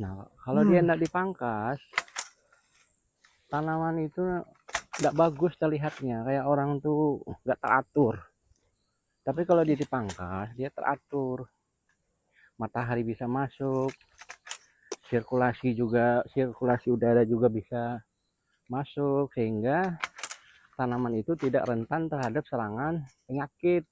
Nah, kalau dia tidak dipangkas, tanaman itu nggak bagus terlihatnya, kayak orang tuh nggak teratur. Tapi kalau dia dipangkas, dia teratur. Matahari bisa masuk, sirkulasi udara juga bisa masuk, sehingga tanaman itu tidak rentan terhadap serangan penyakit.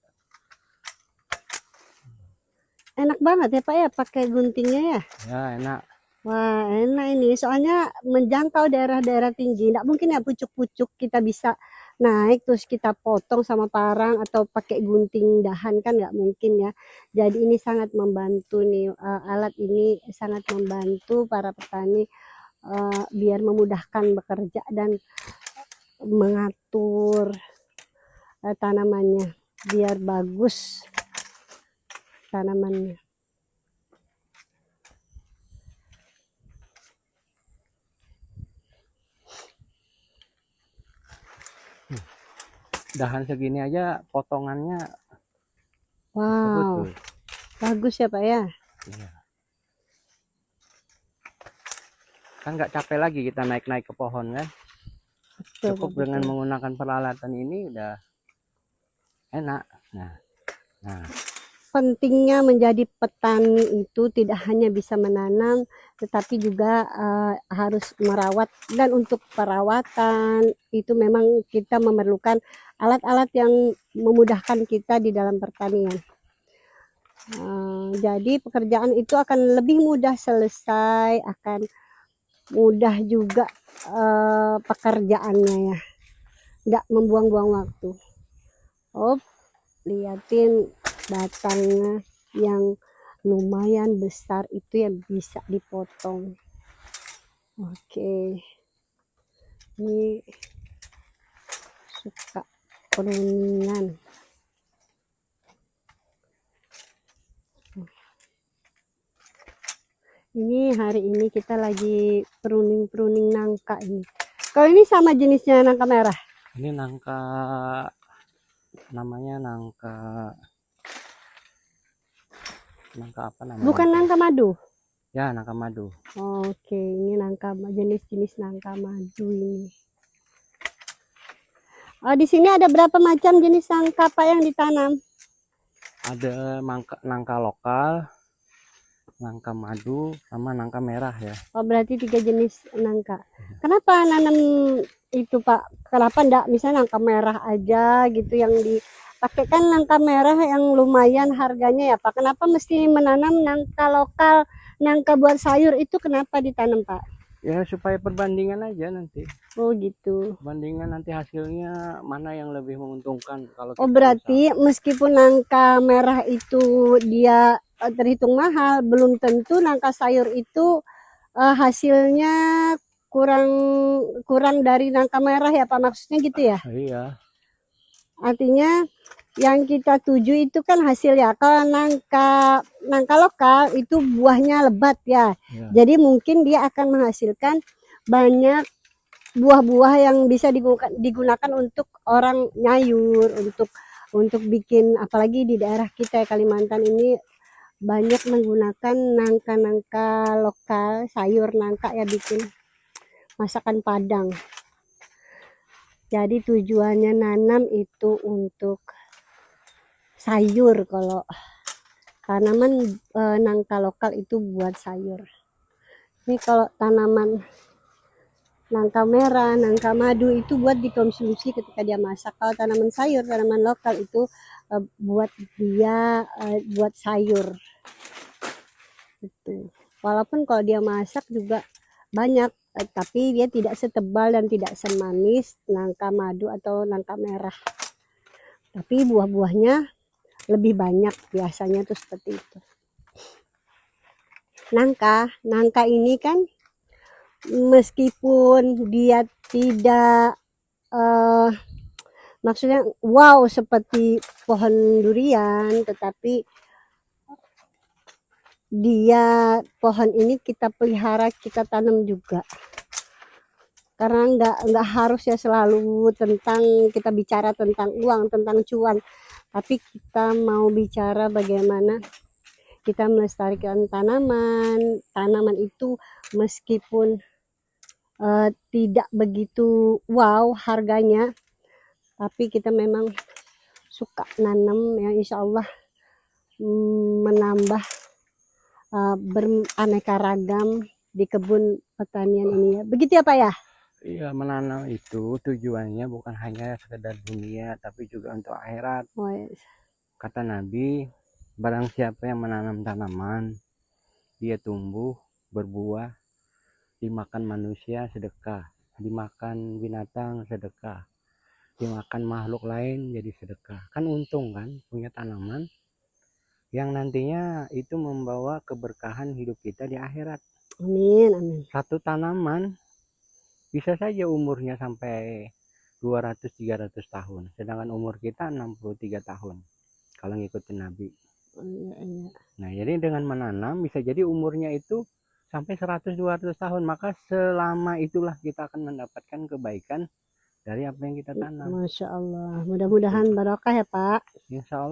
Enak banget ya Pak ya pakai guntingnya ya. Ya, enak. Wah, enak ini. Soalnya menjangkau daerah-daerah tinggi. Nggak mungkin ya pucuk-pucuk kita bisa naik terus kita potong sama parang atau pakai gunting dahan kan nggak mungkin ya. Jadi ini sangat membantu nih alat ini sangat membantu para petani biar memudahkan bekerja dan mengatur tanamannya biar bagus tanamannya. Dahan segini aja potongannya Wow, betul. bagus ya Pak ya. Iya. Kan nggak capek lagi kita naik-naik ke pohon kan. Betul, Cukup Pak, dengan betul. menggunakan peralatan ini udah enak. Nah, Pentingnya menjadi petani itu tidak hanya bisa menanam, tetapi juga harus merawat. Dan untuk perawatan itu memang kita memerlukan alat-alat yang memudahkan kita di dalam pertanian. Jadi pekerjaan itu akan lebih mudah selesai, akan mudah juga pekerjaannya ya, nggak membuang-buang waktu. Oh, liatin batangnya yang lumayan besar itu yang bisa dipotong. Oke, ini suka peruningan. Ini hari ini kita lagi pruning nangka ini. Kalau ini sama jenisnya nangka merah? ini nangka, namanya nangka apa namanya? Bukan nangka madu? Ya, nangka madu. Oke, ini nangka jenis nangka madu ini. Di sini ada berapa macam jenis nangka Pak yang ditanam? Ada nangka lokal, nangka madu, sama nangka merah ya. Oh, berarti 3 jenis nangka. Kenapa nanam itu Pak? Kenapa enggak misalnya nangka merah aja gitu yang dipakai, kan nangka merah yang lumayan harganya ya Pak. Kenapa mesti menanam nangka lokal, nangka buat sayur itu kenapa ditanam Pak? Ya supaya perbandingan aja nanti. Oh gitu. Perbandingan nanti hasilnya mana yang lebih menguntungkan kalau Oh kita berarti usaha. meskipun nangka merah itu dia terhitung mahal, belum tentu nangka sayur itu hasilnya kurang kurang dari nangka merah ya Pak, maksudnya gitu ya? Iya. Artinya yang kita tuju itu kan hasil ya. Kalau nangka lokal itu buahnya lebat ya. Ya. Jadi mungkin dia akan menghasilkan banyak buah-buah yang bisa digunakan untuk orang nyayur, untuk bikin, apalagi di daerah kita Kalimantan ini banyak menggunakan nangka-nangka lokal, sayur nangka ya, bikin masakan Padang. Jadi tujuannya nanam itu untuk sayur, kalau tanaman nangka lokal itu buat sayur. Ini kalau tanaman nangka merah, nangka madu itu buat dikonsumsi ketika dia masak. Kalau tanaman sayur, tanaman lokal itu buat dia buat sayur. Gitu. Walaupun kalau dia masak juga banyak, tapi dia tidak setebal dan tidak semanis nangka madu atau nangka merah. Tapi buah-buahnya lebih banyak biasanya tuh seperti itu. Nangka ini kan meskipun dia tidak maksudnya wow seperti pohon durian, tetapi dia pohon ini kita pelihara, kita tanam juga. Karena nggak harus ya selalu tentang kita bicara tentang uang, tentang cuan, tapi kita mau bicara bagaimana kita melestarikan tanaman. Tanaman itu meskipun tidak begitu wow harganya, tapi kita memang suka nanam ya, insya Allah menambah beraneka ragam di kebun pertanian ini ya. Begitu ya Pak ya? Iya, menanam itu tujuannya bukan hanya sekedar dunia, tapi juga untuk akhirat. Oh, yes. Kata Nabi, barang siapa yang menanam tanaman, dia tumbuh, berbuah, dimakan manusia sedekah, dimakan binatang sedekah, dimakan makhluk lain jadi sedekah. Kan untung kan punya tanaman yang nantinya itu membawa keberkahan hidup kita di akhirat. Amin, amin. Satu tanaman bisa saja umurnya sampai 200-300 tahun, sedangkan umur kita 63 tahun kalau ngikutin Nabi. Iya, iya. Nah, jadi dengan menanam bisa jadi umurnya itu sampai 100-200 tahun, maka selama itulah kita akan mendapatkan kebaikan dari apa yang kita tanam. Masya Allah. Mudah-mudahan barokah ya Pak. Insya Allah.